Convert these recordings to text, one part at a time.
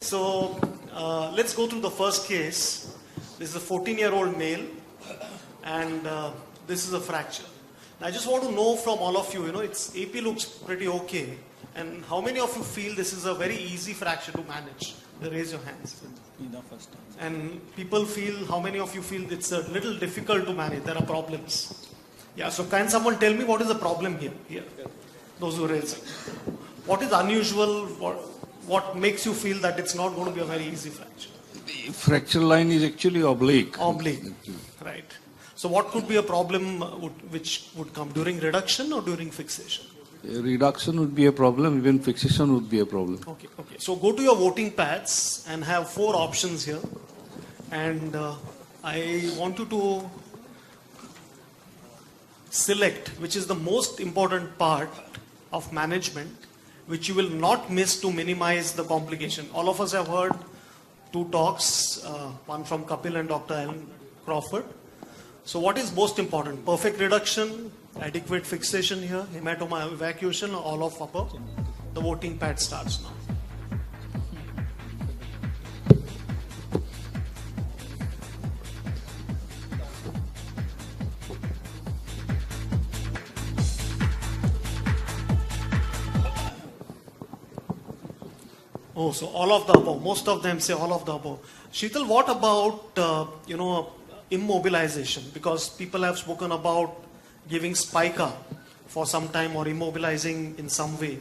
So let's go through the first case. This is a 14-year-old male, and this is a fracture. I just want to know from all of you, its AP looks pretty okay, and how many of you feel this is a very easy fracture to manage? Raise your hands. And people feel, how many of you feel it's a little difficult to manage? There are problems. Yeah, so can someone tell me what is the problem here? Here, those who raise it. What is unusual? What makes you feel that it's not going to be a very easy fracture? The fracture line is actually oblique. Oblique, right. So what could be a problem which would come during reduction or during fixation? Reduction would be a problem, even fixation would be a problem. Okay. So go to your voting pads and have 4 options here. And I want you to select which is the most important part of management, which you will not miss to minimize the complication. All of us have heard 2 talks, one from Kapil and Dr. Alan Crawford. So what is most important? Perfect reduction, adequate fixation here, hematoma evacuation, all of above. The voting pad starts now. Oh, so all of the above. Most of them say all of the above. Sheetal, what about, immobilization? Because people have spoken about giving spica for some time or immobilizing in some way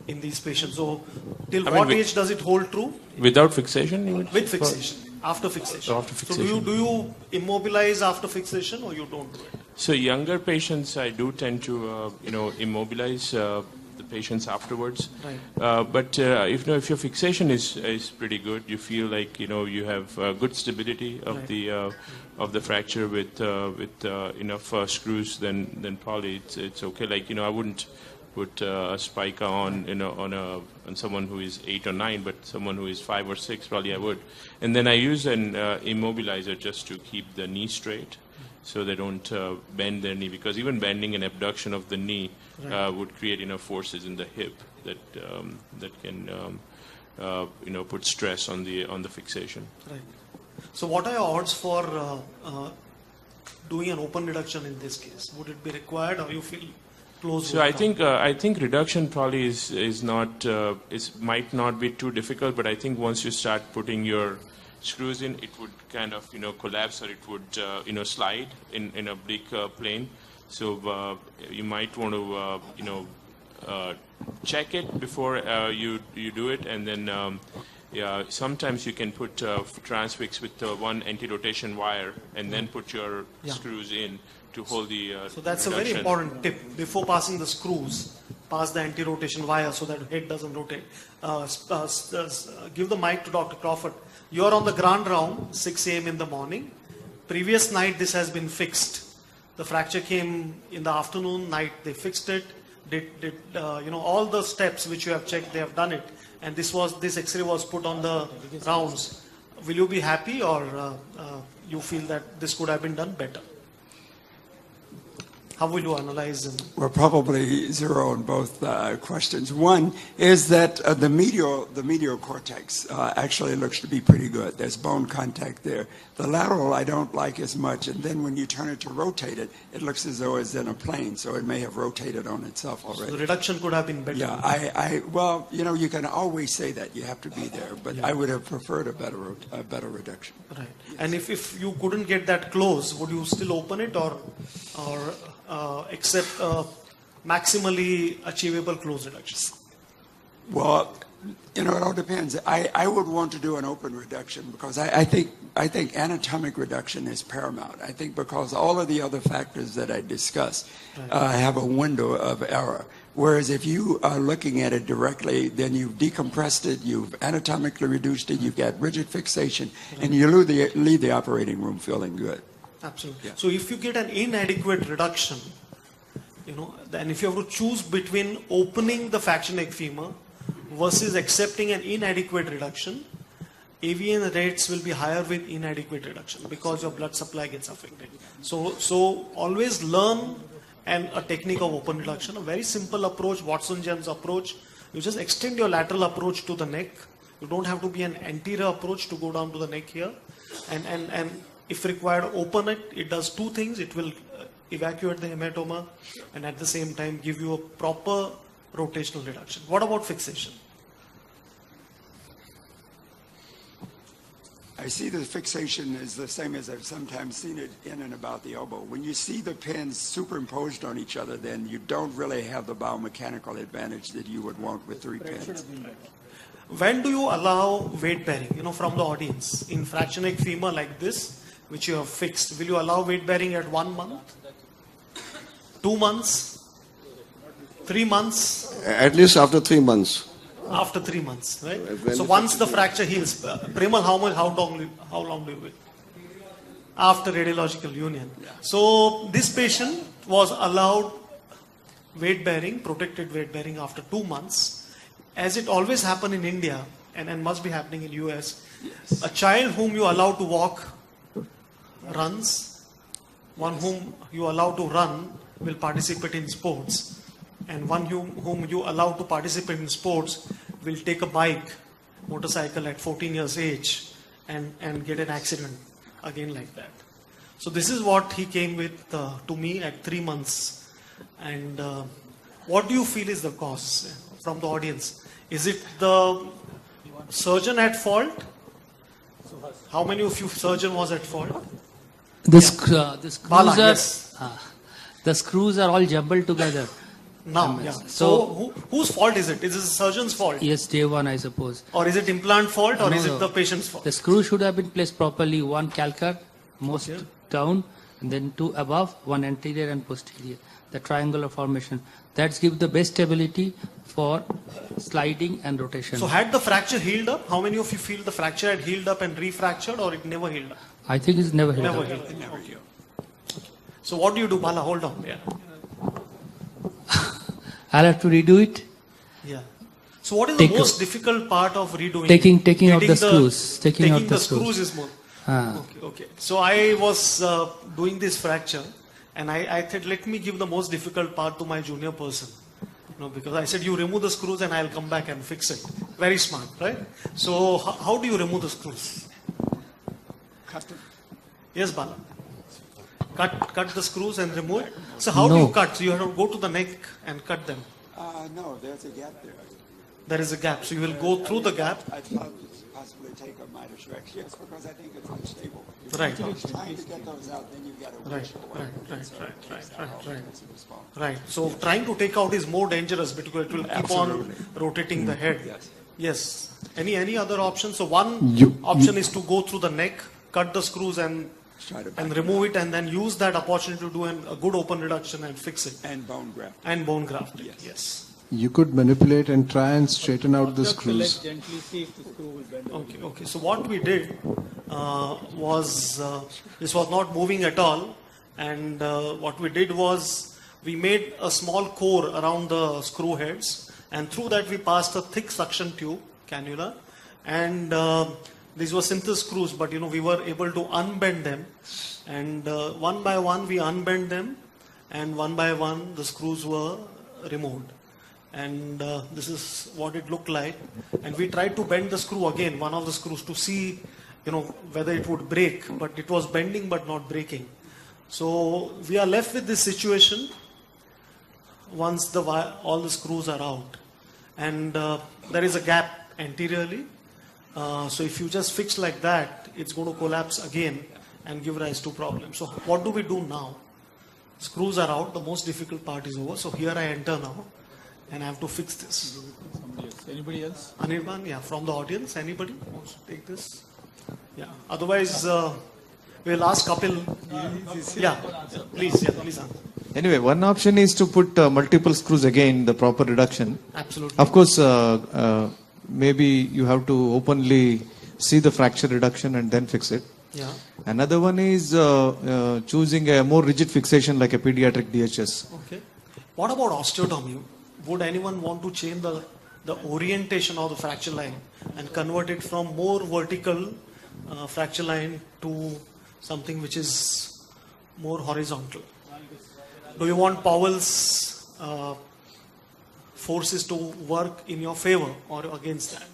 in these patients. So till what age does it hold true? Without fixation? With fixation. After fixation. After fixation. So do you immobilize after fixation or you don't do it? So younger patients, I do tend to, immobilize the patients afterwards. Right. But if your fixation is pretty good, you feel like you have good stability of right. the fracture with enough screws, then probably it's okay. Like I wouldn't put a spica on on someone who is 8 or 9, but someone who is 5 or 6 probably I would. And then I use an immobilizer just to keep the knee straight, so they don't bend their knee, because even bending and abduction of the knee right. would create enough forces in the hip that can put stress on the fixation. Right. So what are your odds for doing an open reduction in this case? Would it be required, or you feel close? So I think reduction probably is not might not be too difficult, but I think once you start putting your screws in, it would kind of collapse, or it would slide in an oblique plane. So you might want to check it before you do it, and then sometimes you can put transfix with one anti-rotation wire, and then put your screws in to hold the so that's reduction. A very important tip. Before passing the screws, pass the anti-rotation wire so that head doesn't rotate. Give the mic to Dr. Crawford. You're on the ground round, 6 a.m. in the morning. Previous night this has been fixed. The fracture came in the afternoon, night they fixed it. Did all the steps which you have checked, they have done it. And this X-ray was put on the rounds. Will you be happy, or you feel that this could have been done better? How will you analyze them? Well, probably 0 on both questions. One is that the medial cortex actually looks to be pretty good. There's bone contact there. The lateral I don't like as much, and then when you turn it to rotate it, it looks as though it's in a plane, so it may have rotated on itself already. So the reduction could have been better. Yeah, well, you can always say that. You have to be there, but I would have preferred a better reduction. Right. Yes. And if you couldn't get that close, would you still open it, or accept maximally achievable close reduction? Well, it all depends. I would want to do an open reduction, because I think anatomic reduction is paramount. I think because all of the other factors that I discussed have a window of error. Whereas if you are looking at it directly, then you've decompressed it, you've anatomically reduced it, you've got rigid fixation, and you leave the operating room feeling good. Absolutely. Yeah. So if you get an inadequate reduction, then if you have to choose between opening the fracture neck femur versus accepting an inadequate reduction, AVN rates will be higher with inadequate reduction, because your blood supply gets affected. So always learn a technique of open reduction, a very simple approach, Watson-James approach. You just extend your lateral approach to the neck, You don't have to be an anterior approach to go down to the neck here. And if required, open it. It does two things. It will evacuate the hematoma and at the same time give you a proper rotational reduction. What about fixation? I see the fixation is the same as I've sometimes seen it in and about the elbow. When you see the pins superimposed on each other, then you don't really have the biomechanical advantage that you would want with 3 pins. When do you allow weight bearing, from the audience? In fracture femur like this, which you have fixed, will you allow weight bearing at 1 month? 2 months? 3 months? At least after 3 months. After 3 months, right? So once the fracture heals, Premal, how long do you wait? After radiological union. So this patient was allowed weight bearing, protected weight bearing after 2 months. As it always happened in India and must be happening in US, a child whom you allow to walk runs, one whom you allow to run will participate in sports, and one whom you allow to participate in sports will take a bike, motorcycle at 14 years age and get an accident again like that. So this is what he came with to me at 3 months. And what do you feel is the cause from the audience? Is it the surgeon at fault? How many of you surgeon was at fault? The screws Bala, are yes. the screws are all jumbled together. Now, yeah. So whose fault is it? Is it the surgeon's fault? Yes, day one, I suppose. Or is it implant fault or No, is it no. the patient's fault? The screw should have been placed properly. One calcar, most down, and then 2 above, 1 anterior and posterior. The triangular formation. That gives the best stability for sliding and rotation. So had the fracture healed up? How many of you feel the fracture had healed up and refractured, or it never healed up? I think it's never held Never up. healed up. Okay. So what do you do, Bala? Hold on. Yeah. I'll have to redo it. Yeah. So what is the most difficult part of redoing? Taking out Getting the screws. Taking out the screws is more. Ah. Okay. So I was doing this fracture, and I thought, let me give the most difficult part to my junior person. Because I said, you remove the screws and I'll come back and fix it. Very smart, right? So how do you remove the screws? Cut them. Yes, Bala. Cut the screws and remove it. So how do you cut? So you have to go to the neck and cut them. No, there's a gap there. There is a gap. So you will go through the gap. I thought possibly take a minor stretch. Yes, because I think it's unstable. Right. Trying to get those out, then you've got to Right. So trying to take out is more dangerous because it will keep on rotating the head. Yes. Any other option? So one option is to go through the neck, cut the screws and remove it, and then use that opportunity to do a good open reduction and fix it. And bone graft. And bone graft. Yes. You could manipulate and try and straighten out the screws. Okay. So what we did was this was not moving at all, and what we did was we made a small core around the screw heads, and through that we passed a thick suction tube cannula, and these were synthesis screws, but we were able to unbend them, and one by one we unbent them, and one by one the screws were removed. And this is what it looked like. And we tried to bend the screw again, one of the screws, to see, whether it would break. But it was bending but not breaking. So we are left with this situation once all the screws are out. And there is a gap anteriorly. So if you just fix like that, it's going to collapse again and give rise to problems. So what do we do now? Screws are out. The most difficult part is over. So here I enter now. And I have to fix this. Anybody else? Anirban, yeah, from the audience, anybody wants to take this? Yeah. Otherwise, we'll ask Kapil. Yeah, please answer. Anyway, one option is to put multiple screws again, the proper reduction. Absolutely. Of course, maybe you have to openly see the fracture reduction and then fix it. Yeah. Another one is choosing a more rigid fixation like a pediatric DHS. Okay. What about osteotomy? Would anyone want to change the orientation of the fracture line and convert it from more vertical fracture line to something which is more horizontal? Do you want Powell's forces to work in your favor or against that?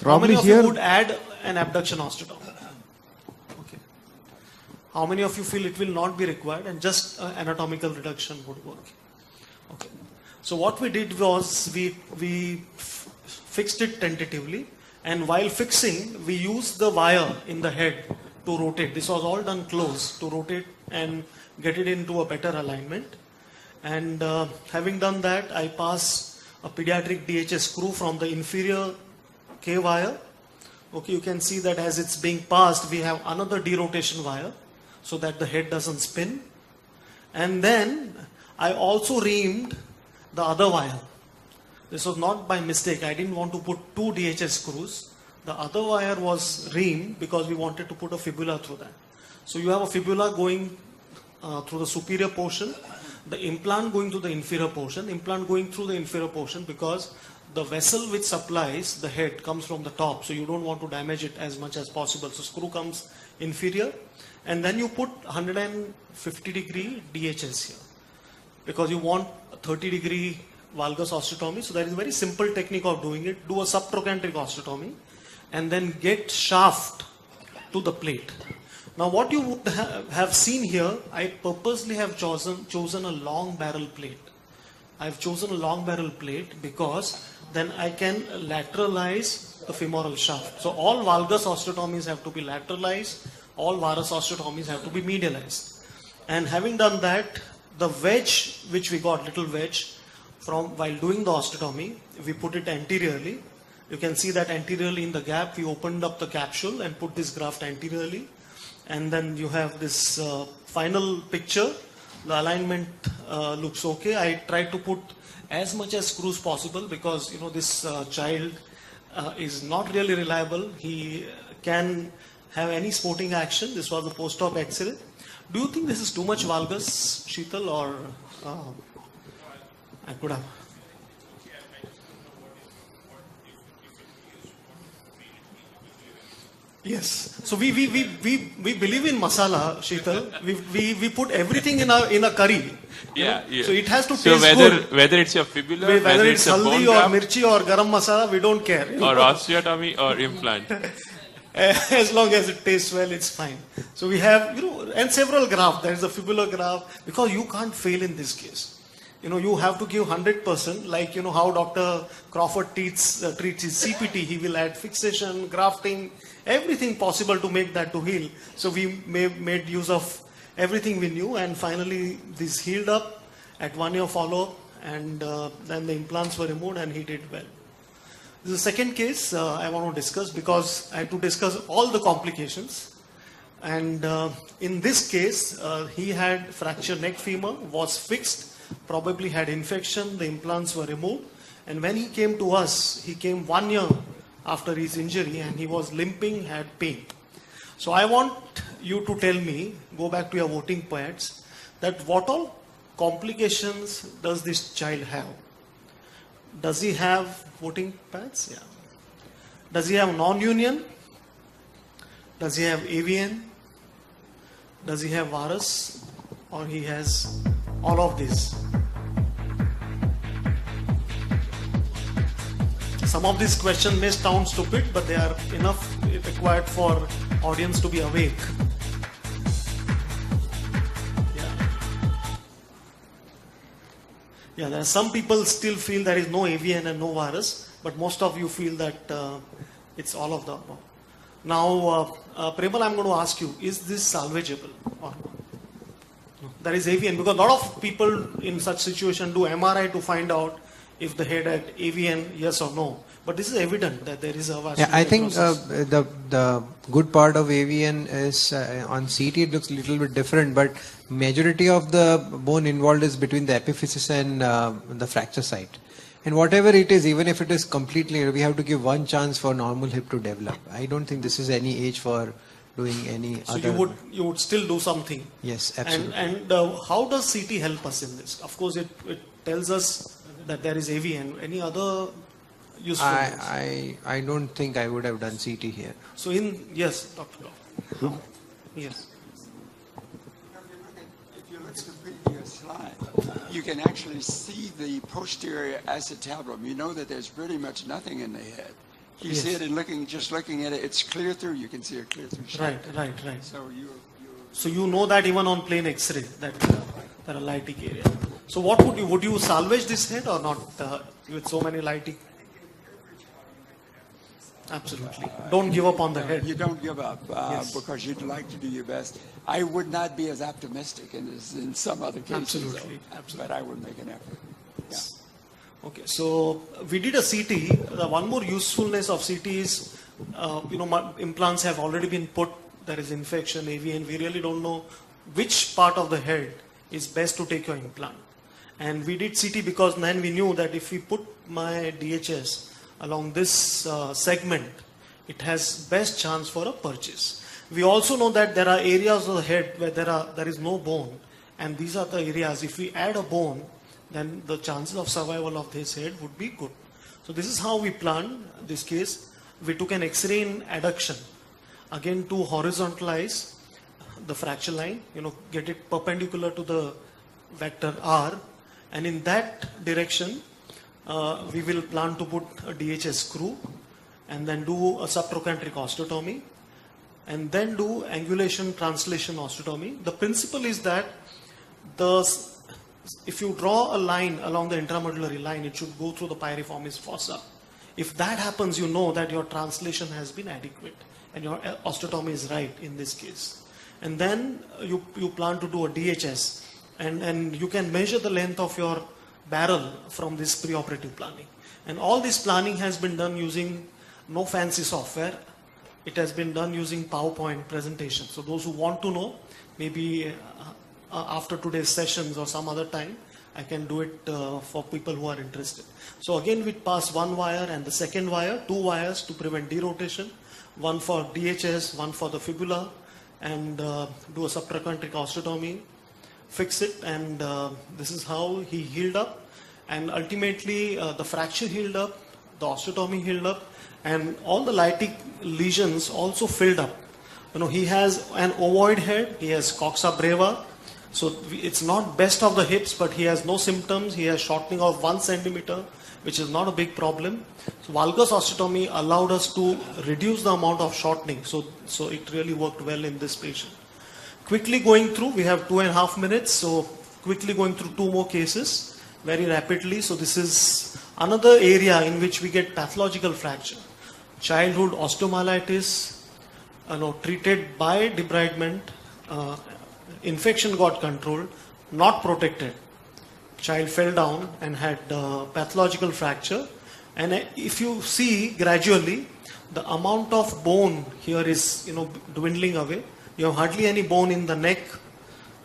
How many Probably of here, you would add an abduction osteotomy? Okay. How many of you feel it will not be required and just anatomical reduction would work? Okay. So what we did was we fixed it tentatively, and while fixing, we used the wire in the head to rotate. This was all done close to rotate and get it into a better alignment. And having done that, I pass a pediatric DHS screw from the inferior K wire. Okay, you can see that as it's being passed, we have another derotation wire so that the head doesn't spin. And then I also reamed the other wire. This was not by mistake. I didn't want to put two DHS screws. The other wire was reamed because we wanted to put a fibula through that. So you have a fibula going through the superior portion, the implant going to the inferior portion, implant going through the inferior portion because the vessel which supplies the head comes from the top, so you don't want to damage it as much as possible. So screw comes inferior, and then you put 150 degree DHS here because you want a 30 degree valgus osteotomy. So that is a very simple technique of doing it. Do a subtrochanteric osteotomy and then get shaft to the plate. Now what you would have seen here, I purposely have chosen a long barrel plate. I've chosen a long barrel plate because then I can lateralize the femoral shaft. So all valgus osteotomies have to be lateralized, all varus osteotomies have to be medialized. And having done that, the wedge which we got, little wedge, from while doing the osteotomy, we put it anteriorly. You can see that anteriorly in the gap, we opened up the capsule and put this graft anteriorly. And then you have this final picture. The alignment looks okay. I tried to put as much as screws possible because this child is not really reliable. He can have any sporting action. This was the post-op X-ray. Do you think this is too much valgus, Sheetal, or I could have? Yes. So we believe in masala, Sheetal. We put everything in a curry. Yeah. So it has to So taste good. whether it's your fibula, Whether it's a bone haldi or graft, mirchi or garam masala, we don't care. or osteotomy or implant. As long as it tastes well, it's fine. So we have, and several grafts. There is a fibula graft because you can't fail in this case. You have to give 100%, like, how Dr. Crawford treats his CPT. He will add fixation, grafting, everything possible to make that to heal. So we made use of everything we knew, and finally this healed up at 1 year follow-up, and then the implants were removed and he did well. This is the second case I want to discuss because I had to discuss all the complications. And in this case, he had fractured neck femur, was fixed, probably had infection, the implants were removed. And when he came to us, he came 1 year after his injury and he was limping, had pain. So I want you to tell me, go back to your voting pads, that what all complications does this child have? Does he have voting pads? Yeah. Does he have non-union? Does he have AVN? Does he have varus? Or he has all of these? Some of these questions may sound stupid, but they are enough required for audience to be awake. Yeah, there are some people still feel there is no AVN and no virus, but most of you feel that it's all of the above. Now, Premal, I'm going to ask you, is this salvageable or not? No. There is AVN because a lot of people in such situation do MRI to find out if the head had AVN, yes or no. But this is evident that there is a vascular I think necrosis. the good part of AVN is on CT it looks a little bit different, but majority of the bone involved is between the epiphysis and the fracture site. And whatever it is, even if it is completely, we have to give one chance for normal hip to develop. I don't think this is any age for doing any so other. you would still do something. Yes, absolutely. And how does CT help us in this? Of course, it tells us that there is AVN. Any other useful? I don't think I would have done CT here. So yes, Dr. Law. Yes. If you look at the previous slide, you can actually see the posterior acetabulum. You know that there's pretty much nothing in the head. You see it in just looking at it, it's clear through. You can see a clear through shape. Right. So You know that even on plain X-ray that there are lytic area. So what would you salvage this head or not with so many lytic? Absolutely. Don't give up on the head. You don't give up because you'd like to do your best. I would not be as optimistic as in some other cases. Absolutely. But I would make an effort. Yeah. Okay, so we did a CT. The one more usefulness of CT is, implants have already been put. There is infection, AVN. We really don't know which part of the head is best to take your implant. And we did CT because then we knew that if we put my DHS along this segment, it has best chance for a purchase. We also know that there are areas of the head where there is no bone, and these are the areas. If we add a bone, then the chances of survival of this head would be good. So this is how we planned this case. We took an X-ray in adduction, again to horizontalize the fracture line, get it perpendicular to the vector R, and in that direction we will plan to put a DHS screw and then do a subtrochanteric osteotomy and then do angulation translation osteotomy. The principle is that if you draw a line along the intramedullary line, it should go through the pyriformis fossa. If that happens, you know that your translation has been adequate and your osteotomy is right in this case. And then you plan to do a DHS and you can measure the length of your barrel from this preoperative planning. And all this planning has been done using no fancy software. It has been done using PowerPoint presentation. So those who want to know, maybe after today's sessions or some other time, I can do it for people who are interested. So again, we pass one wire and the second wire, 2 wires to prevent derotation, one for DHS, one for the fibula, and do a subtrochanteric osteotomy, fix it, and this is how he healed up. And ultimately, the fracture healed up, the osteotomy healed up, and all the lytic lesions also filled up. He has an ovoid head, he has coxa brava, so it's not best of the hips, but he has no symptoms. He has shortening of 1 centimeter, which is not a big problem. So valgus osteotomy allowed us to reduce the amount of shortening. So it really worked well in this patient. Quickly going through, we have 2.5 minutes. So quickly going through 2 more cases very rapidly. So this is another area in which we get pathological fracture. Childhood osteomyelitis, treated by debridement, infection got controlled, not protected. Child fell down and had pathological fracture. And if you see gradually, the amount of bone here is dwindling away. You have hardly any bone in the neck,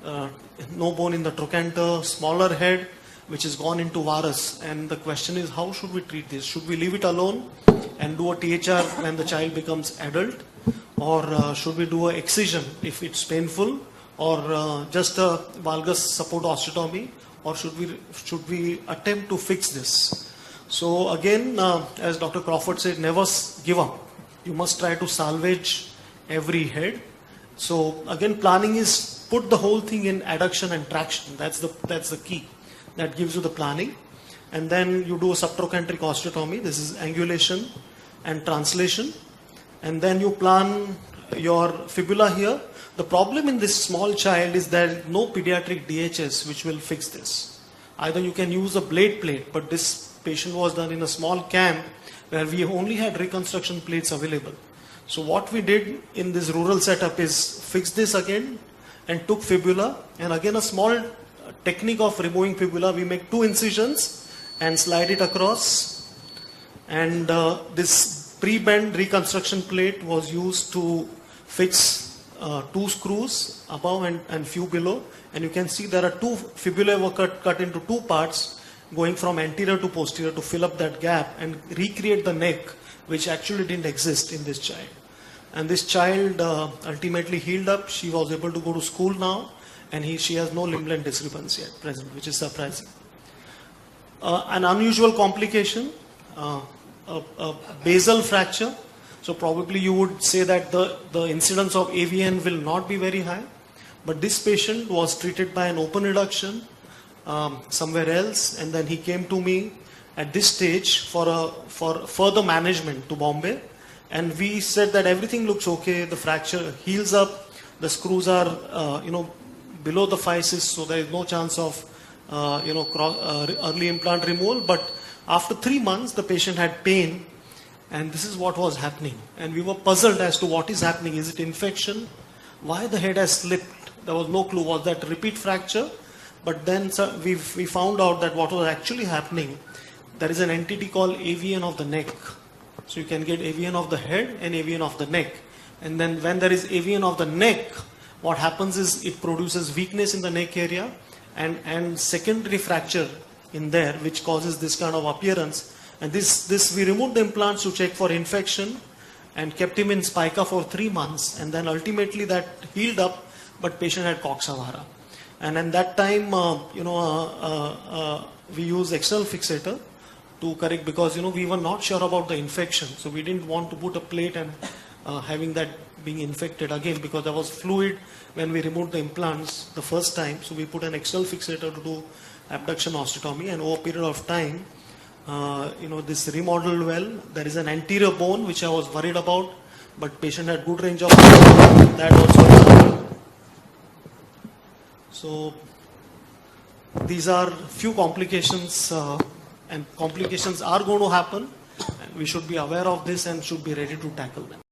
no bone in the trochanter, smaller head, which has gone into varus. And the question is, how should we treat this? Should we leave it alone and do a THR when the child becomes adult? Or should we do an excision if it's painful? Or just a valgus support osteotomy? Or should we attempt to fix this? So again, as Dr. Crawford said, never give up. You must try to salvage every head. So again, planning is put the whole thing in adduction and traction. That's the key. That gives you the planning. And then you do a subtrochanteric osteotomy. This is angulation and translation. And then you plan your fibula here. The problem in this small child is there is no pediatric DHS which will fix this. Either you can use a blade plate, but this patient was done in a small camp where we only had reconstruction plates available. So what we did in this rural setup is fix this again and took fibula, and again a small technique of removing fibula. We make 2 incisions and slide it across, and this pre-bent reconstruction plate was used to fix 2 screws above and few below, and you can see there are 2 fibulae were cut into 2 parts going from anterior to posterior to fill up that gap and recreate the neck, which actually didn't exist in this child. And this child ultimately healed up. She was able to go to school now, and she has no limb length disturbance yet present, which is surprising. An unusual complication, a basal fracture. So probably you would say that the incidence of AVN will not be very high, but this patient was treated by an open reduction somewhere else, and then he came to me at this stage for further management to Bombay, and we said that everything looks okay. The fracture heals up. The screws are below the physis, so there is no chance of early implant removal. But after 3 months, the patient had pain, and this is what was happening. And we were puzzled as to what is happening. Is it infection? Why the head has slipped? There was no clue. Was that repeat fracture? But then we found out that what was actually happening, there is an entity called AVN of the neck. So you can get AVN of the head and AVN of the neck. And then when there is AVN of the neck, what happens is it produces weakness in the neck area and secondary fracture in there, which causes this kind of appearance. And this we removed the implants to check for infection and kept him in spica for 3 months. And then ultimately that healed up, but patient had Coxa-Vara. And at that time, we used external fixator to correct, because we were not sure about the infection, so we didn't want to put a plate and having that being infected again, because there was fluid when we removed the implants the first time. So we put an external fixator to do abduction osteotomy, and over a period of time, this remodeled well. There is an anterior bone which I was worried about, but patient had good range of that also. So these are few complications, and complications are going to happen, and we should be aware of this and should be ready to tackle them.